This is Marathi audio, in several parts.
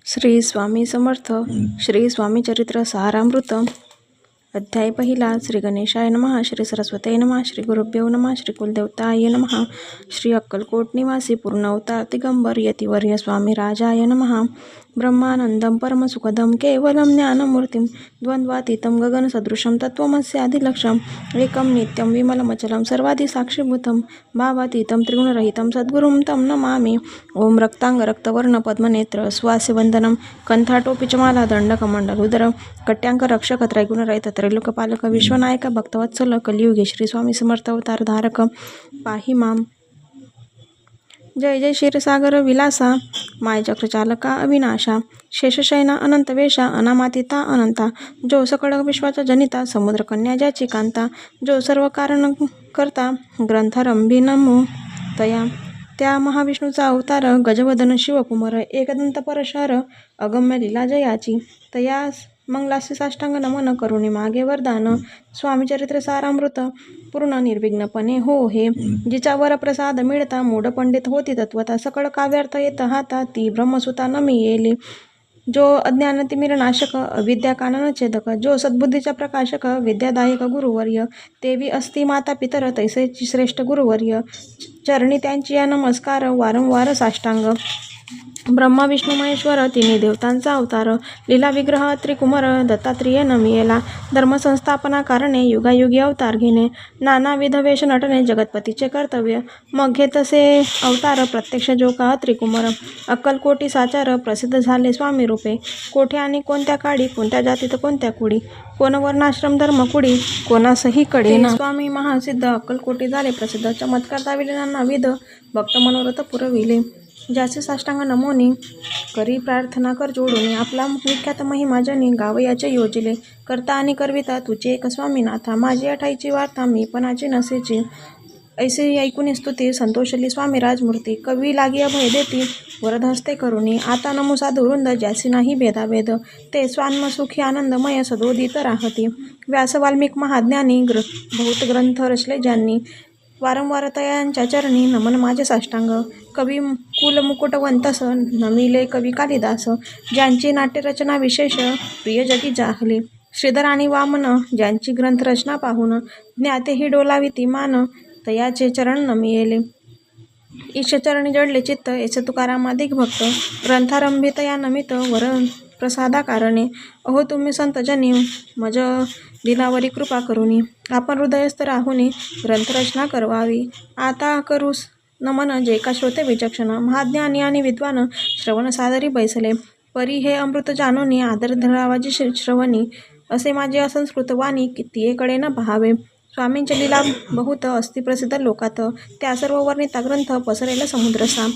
श्री स्वामी समर्थ श्री स्वामी चरित्र सारामृत अध्याय पहिला. श्री गणेशाय नमः. श्री सरस्वती नमः. श्री गुरुभ्यो नमः. श्री कुलदेवताय नमः. श्री अक्कलकोट निवासी पूर्ण अवतार दिगंबर यतिवर्य स्वामी राजाय नमः. ब्रह्मानंदं परमसुखदं केवलं ज्ञानमूर्तिं द्वंद्वातीतं गगनसदृशं तत्त्वमस्यादिलक्ष्यम् एकं नित्यं विमलमचलं सर्वादिसाक्षिभूतं भावातीतं त्रिगुणरहितं सद्गुरुं तं नमामि. ओम रक्तांगरक्तवर्ण पद्मनेत्र स्वास्यवंदनं कंठाटोपीचमाला दंडकमंडलुदर कट्यांक रक्षक त्रैगुणरहित त्रैलोकपालक विश्वनायक भक्तवत्सल कलियुगे श्री स्वामी समर्थ अवतार धारक पाहि माम. जय जय क्षीरसागर विलासा मायचक्रचालका अविनाशा शेषशयना अनंतवेशा अनामातिता अनंता जो सकळ विश्वाचा जनिता समुद्रकन्या ज्याची कांता जो सर्व कारण करता ग्रंथारंभी नमो तया. त्या महाविष्णूचा अवतार गजवदन शिवकुमार एकदंत परशर अगम्य लीला जयाची तया मंगलासी साष्टांग नमन करुणी मागे वरदान. स्वामी चरित्र सारामृत पूर्ण निर्विघ्नपणे हो हे जिच्यावर प्रसाद मिळता मूढ पंडित होती तत्वता सकळ काव्यार्थ येत हाता ती ब्रह्मसुता नमी येली. जो अज्ञान तिमिरनाशक अविद्या कानन छेदक जो सद्बुद्धीचा प्रकाशक विद्यादायक गुरुवर्य तेवी असती माता पितर तैसेची श्रेष्ठ गुरुवर्य चरणी त्यांची या नमस्कार वारंवार साष्टांग. ब्रह्मा विष्णू महेश्वर तिन्ही देवतांचा अवतार लीला विग्रह त्रिकुमार दत्तात्रेय नमियेला धर्मसंस्थापना कारणे युगायुगी अवतार घेणे नानाविध वेश नटणे जगतपतीचे कर्तव्य मग घेत तसे अवतार प्रत्यक्ष जो का त्रिकुमार अक्कलकोटी साचार प्रसिद्ध झाले स्वामी रूपे कोठे आणि कोणत्या काळी कोणत्या जातीत कोणत्या कुडी कोण वर्णाश्रम धर्म कुडी कोणासही कडे स्वामी महासिद्ध अक्कलकोटी झाले प्रसिद्ध चमत्कार दाविले नानाविध भक्त मनोरथ पुरविले ज्याचे साष्टांग नमोनी करी प्रार्थना कर जोडून आपला विख्यात महिमा जनी गावयाचे योजिले करता आणि करविता तुझे एक स्वामीनाथा माझी अठाईची वार्ता मी पणाची नसेची ऐसे ऐकून स्तुती संतोषली स्वामी राजमूर्ती कवी लागी अभय देती वरद हस्ते करुणी आता नमो साधू वृंद ज्यासी नाही भेदाभेद ते स्वान्मसुखी आनंदमय सदोदित राहती व्यास वाल्मिक महाज्ञानी बहुत ग्रंथ रचले ज्यांनी वारंवार तयांच्या चरणी नमन माझे साष्टांग. कवी कुल मुकुटवंतस नमिले कवी कालिदास ज्यांची नाट्यरचना विशेष प्रिय जगी जाहली श्रीधर आणि वामन ज्यांची ग्रंथरचना पाहून ज्ञातेही डोलाविती मान तयाचे चरण नमियेले ईशचरणी जडले चित्त ऐसे तुकारामाधिक भक्त ग्रंथारंभी तया नमित वर प्रसादा कारणे अहो तुम्ही संतजनी मज दिनावरी कृपा करुनी आपण हृदयस्थ राहुनी ग्रंथरचना करवावी आता करूस नमन जे का श्रोते विचक्षण महाज्ञानी आणि विद्वान श्रवण सादरी बैसले परी हे अमृत जानोनी आदर धरावाजी श्रवणी असे माझे असंस्कृत वाणी कितीकडे न पहावे. स्वामींच्या लीला बहुत अस्ति प्रसिद्ध लोकात त्या सर्व वर्णिता ग्रंथ पसरेल समुद्रसा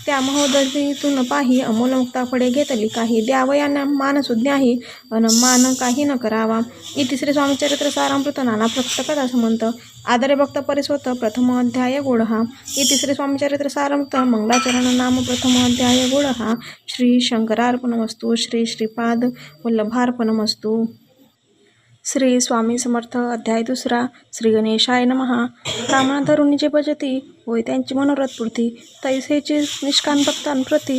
त्या महोदधीतून पाही अमोल मुक्ता फळे घेतली काही द्यावयाना मान सुज्ञाही अन मान काही न करावा. इतिश्री स्वामी चरित्र सारामृत नाना कथा समंत आदरे भक्त परिस्वत प्रथम अध्याय गोडहा. इतिश्री स्वामी चरित्र सारामृत मंगलाचरण नाम प्रथम अध्याय गोडहा. श्री शंकरार्पणमस्तु. श्री श्रीपाद वल्लभार्पणमस्तु. श्री स्वामी समर्थ अध्याय दुसरा. श्री गणेशाय नमः. कामना धरुणी जे भजती होय त्यांची मनोरथ पूर्ती तैसेची निष्काम भक्तांप्रती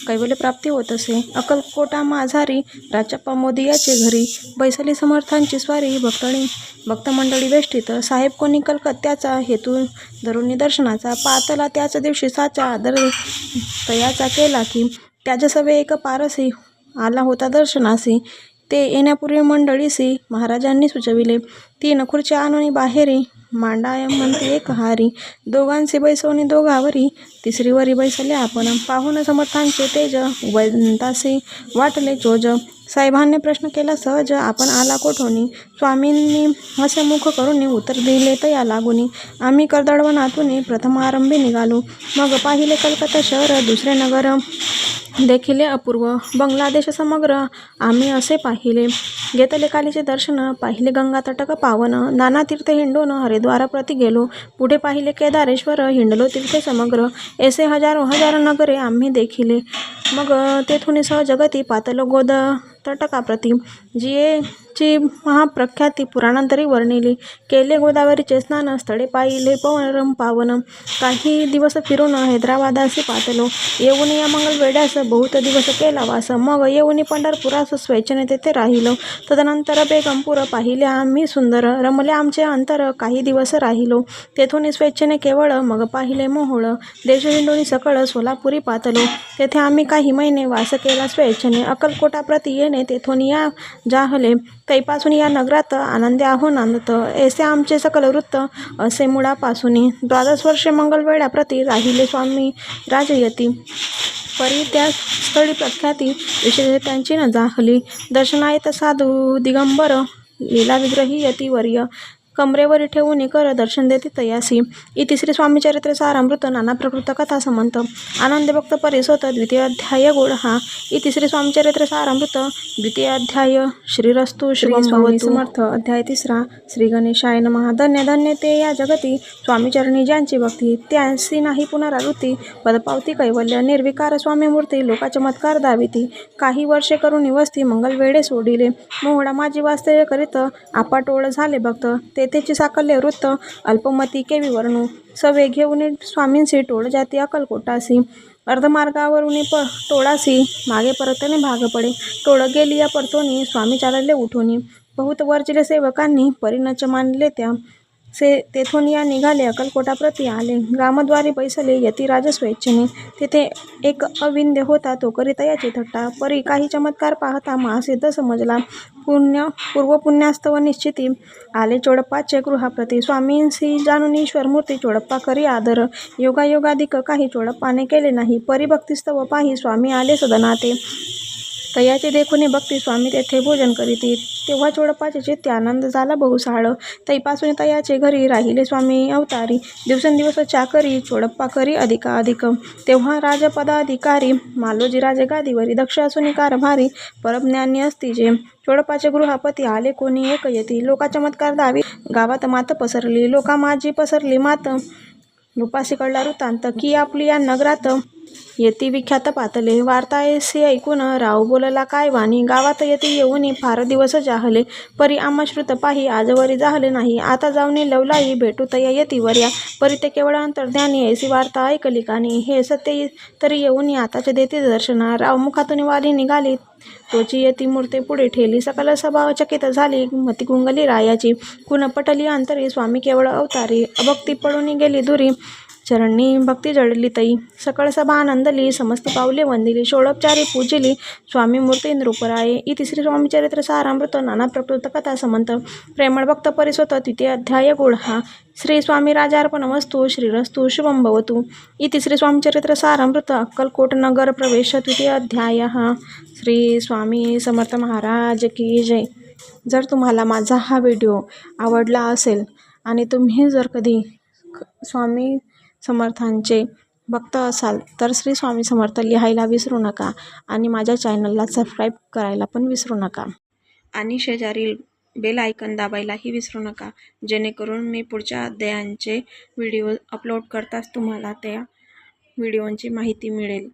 कैवल्य प्राप्ती होत असे. अक्कलकोटा माझारी राजप्पा मोदी याचे घरी बैसली समर्थांची स्वारी भक्तमंडळी वेष्टीत साहेब कोणी कलकत्त्याचा हेतू धरुणी दर्शनाचा पातला त्याच दिवशी साचा आदर तयाचा केला की त्याच्या सवे एक पारसी आला होता दर्शनासी ते येण्यापूर्वी मंडळीसी महाराजांनी सुचविले तीन खुर्च्या आणून बाहेरी मांडाय म्हणते एक हारी दोघांचे बैसवणी दोघावरी तिसरीवरी बैसले आपण पाहून समर्थांचे तेज उभयतासी वाटले चोज साहेबांनी प्रश्न केला सहज आपण आला कोठोनी स्वामींनी असे मुख करून उत्तर दिले तया लागुनी आम्ही कर्दळवनातून प्रथम आरंभी निघालो मग पाहिले कलकत्ता शहर दुसरे नगर देखिले अपूर्व बांगलादेश समग्र आम्ही असे पाहिले घेतले कालीचे दर्शन पाहिले गंगा तटक पावन नाना तीर्थ हिंडून हरिद्वार प्रति गेलो पुढे पाहिले केदारेश्वर हिंडलो तीर्थे समग्र ऐसे हजारो नगरे आम्ही देखिले मग तेथून सहजगती पातलो गोद तटकाप्रती जिये ची महाप्रख्याती पुराणांतरी वर्णिली. केले गोदावरीचे स्नान, स्थळे पाहिले परम पावन. काही दिवस फिरून हैदराबादासी पातलो. येऊन या मंगळवेढ्यास बहुत दिवस केला वास. मग येऊन पंढरपुरास स्वेच्छेने तेथे राहिलो. तदनंतर बेगमपूर पाहिले आम्ही सुंदर. रमले आमचे अंतर, काही दिवस राहिलो. तेथून स्वेच्छेने केवळ मग पाहिले मोहोळ. देश हिंडून सकळ सोलापुरी पातलो. तेथे आम्ही काही महिने वास केला स्वेच्छेने. अक्कलकोटाप्रती येणे तेथून या जाहले. तैपासून या नगरात आनंदे आहो नांदत. ऐसे आमचे सकल वृत्त असे मुळापासून. 12 वर्षे मंगळवेढ्याप्रती राहिले स्वामी राजयती. परी त्या स्थळी प्रख्याती विशेष त्यांची न जाहली. दर्शनायत साधू दिगंबर लीला विग्रही यतिवर्य. कमरेवर ठेवून कर दर्शन देते तयासी. इति श्री स्वामी चरित्र सारामृत नाना प्रकृत कथा समंत. आनंद भक्त परिसोत द्वितीय अध्याय गोडहा. इति श्री स्वामी चरित्र सारामृत द्वितीय अध्याय. श्रीरस्तु शुभम भवतु. समर्थ. अध्याय 3. श्री गणेशाय नमः. धन्य धन्य ते या जगती, स्वामी चरणी ज्यांची भक्ती. त्यांसी नाही पुनरावृत्ती, पदपावती कैवल्य. निर्विकार स्वामी मूर्ती, लोका चमत्कार दाविती. काही वर्षे करून वस्ती, मंगलवेढे सोडिले. मोहळा माझी वास्तव्य करीत, आपाटोळ झाले भक्त. तेथेची साकल्य वृत्त, अल्पमती केवी वर्णू. सवे घेऊन स्वामींसी टोळ जाती अक्कलकोटासी. अर्धमार्गावरून टोळासी, मागे परतणे भाग पडे. टोळ गेली या परतोनी, स्वामी चालले उठोनी. बहुत वर्जिले सेवकांनी, परिणच मानले त्या. तेथून या निघाले अक्कलकोटाप्रती आले. ग्रामद्वारी बैसले यतिराज स्वेच्छेने. तेथे एक अविंध्य होता, तो करीत याची थट्टा. परी काही चमत्कार पाहता महासिद्ध समजला. पूर्वपुण्यास्तव निश्चिती, आले चोडप्पाचे गृहाप्रती. स्वामींसी जाणून ईश्वरमूर्ती, चोडप्पा करी आदर. योगायोगाधिक काही चोडप्पाने केले नाही. परी भक्तिस्तव पाही, स्वामी आले सदनाते. तयाचे देखुनी भक्ती, स्वामी तेथे भोजन करीती. तेव्हा चोडप्पाचे चित्ते आनंद झाला बहुसाळ. तैपासून तयाचे घरी राहिले स्वामी अवतारी. दिवसेंदिवस चाकरी, चोडप्पा करी अधिकाधिक. तेव्हा राजपदाधिकारी, मालोजी राजे गादीवरी. दक्ष असून कारभारी, परमज्ञानी असती जे. चोडप्पाचे गृहापती, आले कोणी एक यती. लोका चमत्कार दावी, गावात मात पसरली. लोका माझी पसरली मात, रूपासी कळला वृत्तांत. की आपली या नगरात यती विख्यात पातले. वार्ता ऐसी ऐकून राव बोलला काय वाणी. गावात यती येऊन फार दिवस जाहले. परी आम्हा श्रुत पाही, आजवरी जाहले नाही. आता जाऊनी लवलाई, भेटू तया यतीवर्या. परी ते केवळ अंतर्ध्यानी, ऐसी वार्ता ऐकली कानी. हे सत्य तरी येऊन आताचे देते दर्शना. राव मुखातून वाली निघाली, तोची यती मूर्ते पुढे ठेली. सकल सभा चकित झाली, मती कुंगली रायाची. कुण पटली अंतरी, स्वामी केवळ अवतारी. अभक्ती पडून गेली दुरी, चरणी भक्ती जडली तई. सकळ सभा आनंदली, समस्ती पावले वंदिली. षोडोपचारी पूजिली, स्वामी मूर्ती नृपराये. इति श्री स्वामी चरित्र सारामृत नाना प्रकृत कथा समंत. प्रेमळ भक्त परिसोत द्वितीय अध्याय गोडहा. श्री स्वामी राजार्पणमस्तु. श्रीरस्तु शुभम भवतु. इति श्री स्वामी चरित्र सारामृत अक्कलकोट नगर प्रवेश द्वितीय अध्याय. श्री स्वामी समर्थ महाराज की जय. जर तुम्हाला माझा हा व्हिडिओ आवडला असेल आणि तुम्ही जर कधी स्वामी समर्थांचे भक्त असाल तर श्री स्वामी समर्थ लिहायला विसरू नका आणि माझ्या चॅनलला सबस्क्राईब करायला पण विसरू नका आणि शेजारील बेल आयकॉन दाबायलाही विसरू नका, जेणेकरून मी पुढच्या अध्यायांचे व्हिडिओ अपलोड करताच तुम्हाला त्या व्हिडिओंची माहिती मिळेल.